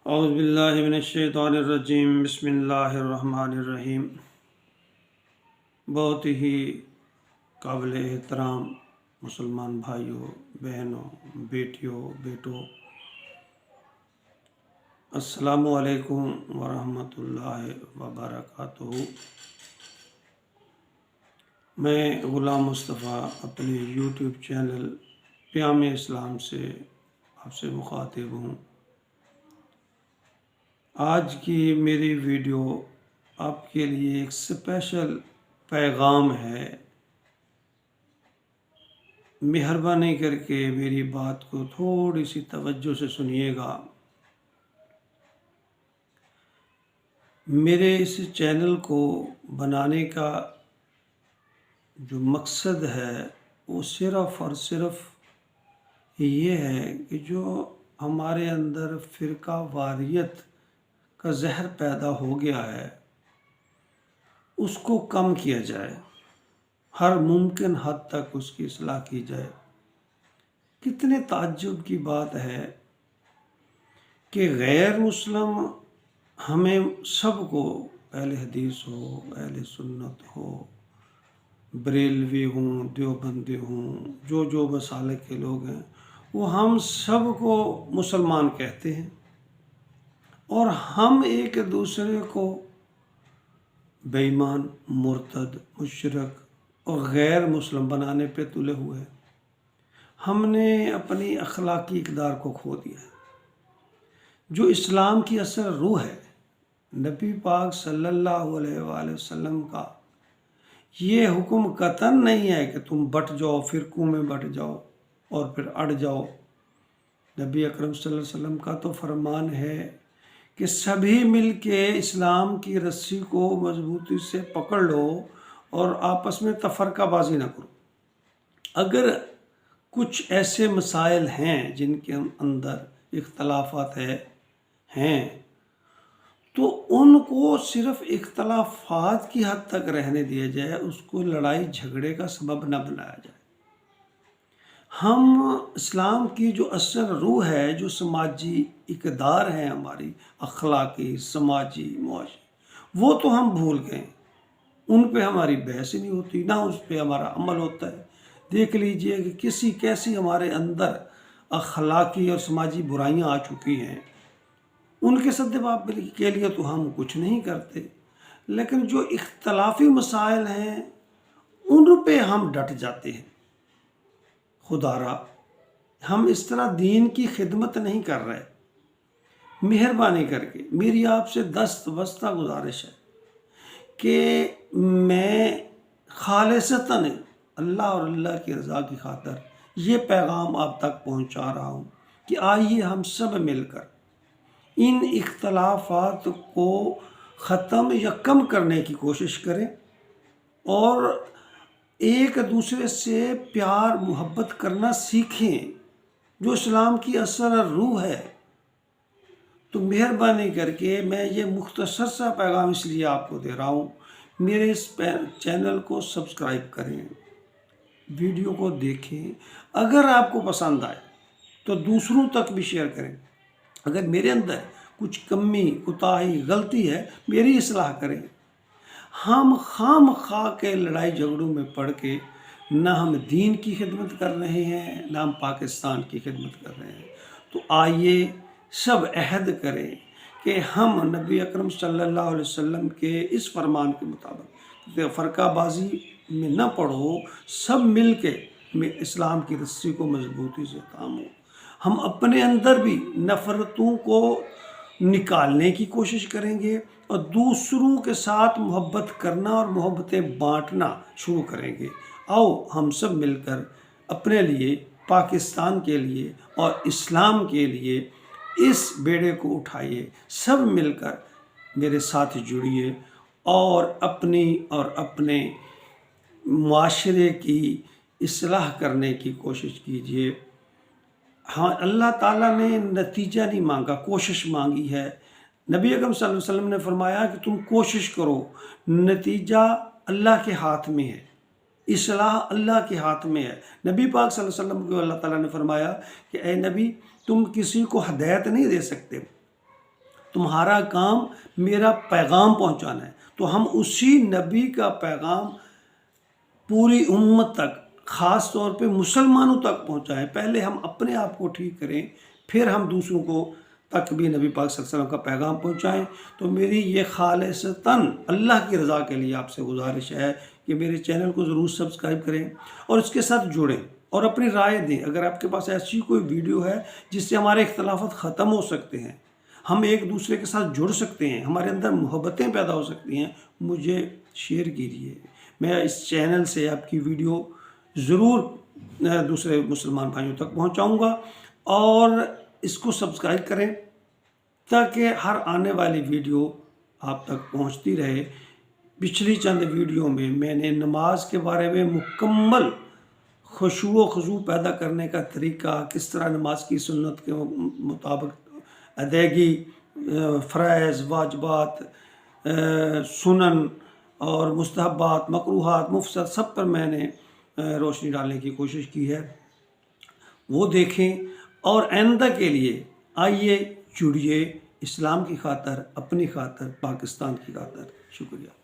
اعوذ باللہ من الشیطان الرجیم، بسم اللہ الرحمن الرحیم۔ بہت ہی قابل احترام مسلمان بھائیوں، بہنوں، بیٹیوں، بیٹوں، السلام علیکم ورحمۃ اللہ وبرکاتہ۔ میں غلام مصطفیٰ اپنے یوٹیوب چینل پیام اسلام سے آپ سے مخاطب ہوں۔ آج کی میری ویڈیو آپ کے لیے ایک اسپیشل پیغام ہے۔ مہربانی کر کے میری بات کو تھوڑی سی توجہ سے سنیے گا۔ میرے اس چینل کو بنانے کا جو مقصد ہے وہ صرف اور صرف یہ ہے کہ جو ہمارے اندر فرقہ واریت کا زہر پیدا ہو گیا ہے اس کو کم کیا جائے، ہر ممکن حد تک اس کی اصلاح کی جائے۔ کتنے تعجب کی بات ہے کہ غیر مسلم ہمیں سب کو، اہل حدیث ہو، اہل سنت ہو، بریلوی ہوں، دیوبندی ہوں، جو مسالک کے لوگ ہیں، وہ ہم سب کو مسلمان کہتے ہیں، اور ہم ایک دوسرے کو بے ایمان، مرتد، مشرک اور غیر مسلم بنانے پہ تلے ہوئے ہیں۔ ہم نے اپنی اخلاقی اقدار کو کھو دیا ہے۔ جو اسلام کی اصل روح ہے، نبی پاک صلی اللہ علیہ وآلہ وسلم کا یہ حکم قطعاً نہیں ہے کہ تم بٹ جاؤ، فرقوں میں بٹ جاؤ اور پھر اڑ جاؤ۔ نبی اکرم صلی اللہ علیہ وسلم کا تو فرمان ہے کہ سبھی مل کے اسلام کی رسی کو مضبوطی سے پکڑ لو اور آپس میں تفرقہ بازی نہ کرو۔ اگر کچھ ایسے مسائل ہیں جن کے اندر اختلافات ہیں تو ان کو صرف اختلافات کی حد تک رہنے دیا جائے، اس کو لڑائی جھگڑے کا سبب نہ بنایا جائے۔ ہم اسلام کی جو اصل روح ہے، جو سماجی اقدار ہیں ہماری، اخلاقی، سماجی، معاشی، وہ تو ہم بھول گئے۔ ان پہ ہماری بحث ہی نہیں ہوتی، نہ اس پہ ہمارا عمل ہوتا ہے۔ دیکھ لیجئے کہ کیسی ہمارے اندر اخلاقی اور سماجی برائیاں آ چکی ہیں۔ ان کے سدباب کے لیے تو ہم کچھ نہیں کرتے، لیکن جو اختلافی مسائل ہیں ان پہ ہم ڈٹ جاتے ہیں۔ خدا را، ہم اس طرح دین کی خدمت نہیں کر رہے۔ مہربانی کر کے میری آپ سے دست بستہ گزارش ہے کہ میں خالصتاً اللہ اور اللہ کی رضا کی خاطر یہ پیغام آپ تک پہنچا رہا ہوں کہ آئیے ہم سب مل کر ان اختلافات کو ختم یا کم کرنے کی کوشش کریں اور ایک دوسرے سے پیار محبت کرنا سیکھیں، جو اسلام کی اصل روح ہے۔ تو مہربانی کر کے میں یہ مختصر سا پیغام اس لیے آپ کو دے رہا ہوں، میرے اس چینل کو سبسکرائب کریں، ویڈیو کو دیکھیں، اگر آپ کو پسند آئے تو دوسروں تک بھی شیئر کریں۔ اگر میرے اندر کچھ کمی، کوتاہی، غلطی ہے، میری اصلاح کریں۔ ہم خام خواہ کے لڑائی جھگڑوں میں پڑھ کے نہ ہم دین کی خدمت کر رہے ہیں، نہ ہم پاکستان کی خدمت کر رہے ہیں۔ تو آئیے سب عہد کریں کہ ہم نبی اکرم صلی اللہ علیہ وسلم کے اس فرمان کے مطابق فرقہ بازی میں نہ پڑھو، سب مل کے اسلام کی رسی کو مضبوطی سے تھامو۔ ہم اپنے اندر بھی نفرتوں کو نکالنے کی کوشش کریں گے اور دوسروں کے ساتھ محبت کرنا اور محبتیں بانٹنا شروع کریں گے۔ آؤ ہم سب مل کر اپنے لیے، پاکستان کے لیے اور اسلام کے لیے اس بیڑے کو اٹھائیے۔ سب مل کر میرے ساتھ جڑیے اور اپنی اور اپنے معاشرے کی اصلاح کرنے کی کوشش کیجیے۔ ہاں، اللہ تعالیٰ نے نتیجہ نہیں مانگا، کوشش مانگی ہے۔ نبی اکرم صلی اللہ علیہ وسلم نے فرمایا کہ تم کوشش کرو، نتیجہ اللہ کے ہاتھ میں ہے، اصلاح اللہ کے ہاتھ میں ہے۔ نبی پاک صلی اللہ علیہ وسلم کو اللہ تعالیٰ نے فرمایا کہ اے نبی، تم کسی کو ہدایت نہیں دے سکتے، تمہارا کام میرا پیغام پہنچانا ہے، تو ہم اسی نبی کا پیغام پوری امت تک، خاص طور پہ مسلمانوں تک پہنچائیں۔ پہلے ہم اپنے آپ کو ٹھیک کریں، پھر ہم دوسروں کو تک بھی نبی پاک صلی اللہ علیہ وسلم کا پیغام پہنچائیں۔ تو میری یہ خالصتاً اللہ کی رضا کے لیے آپ سے گزارش ہے کہ میرے چینل کو ضرور سبسکرائب کریں اور اس کے ساتھ جڑیں اور اپنی رائے دیں۔ اگر آپ کے پاس ایسی کوئی ویڈیو ہے جس سے ہمارے اختلافات ختم ہو سکتے ہیں، ہم ایک دوسرے کے ساتھ جڑ سکتے ہیں، ہمارے اندر محبتیں پیدا ہو سکتی ہیں، مجھے شیئر کیجیے۔ میں اس چینل سے آپ کی ویڈیو ضرور دوسرے مسلمان بھائیوں تک پہنچاؤں گا، اور اس کو سبسکرائب کریں تاکہ ہر آنے والی ویڈیو آپ تک پہنچتی رہے۔ پچھلی چند ویڈیو میں نے نماز کے بارے میں مکمل خشوع و خضوع پیدا کرنے کا طریقہ، کس طرح نماز کی سنت کے مطابق ادائیگی، فرائض، واجبات، سنن اور مستحبات، مکروہات، مفسد، سب پر میں نے روشنی ڈالنے کی کوشش کی ہے۔ وہ دیکھیں، اور آئندہ کے لیے آئیے جڑیے، اسلام کی خاطر، اپنی خاطر، پاکستان کی خاطر۔ شکریہ۔